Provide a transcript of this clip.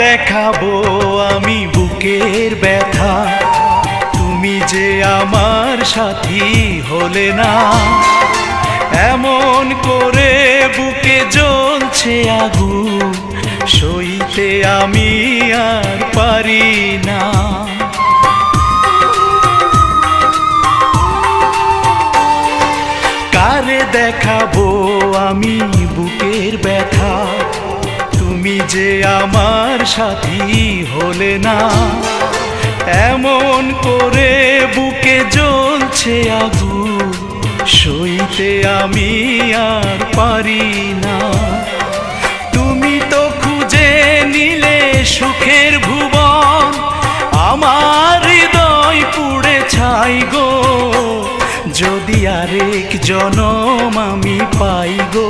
দেখাবো আমি বুকের ব্যথা, তুমি যে আমার সাথী হলে না। এমন করে বুকে জ্বলছে আগুন, সইতে আমি আর পারি না। কারে দেখাবো আমি বুকের ব্যথা, তুমি যে আমার সাথী হলে না। এমন করে বুকে জ্বলছে আগুন, সইতে আমি আর পারি না। তুমি তো খুঁজে নিলে সুখের ভুবন, আমার হৃদয় পুড়ে ছাই গো। যদি আরেক জনম আমি পাই গো।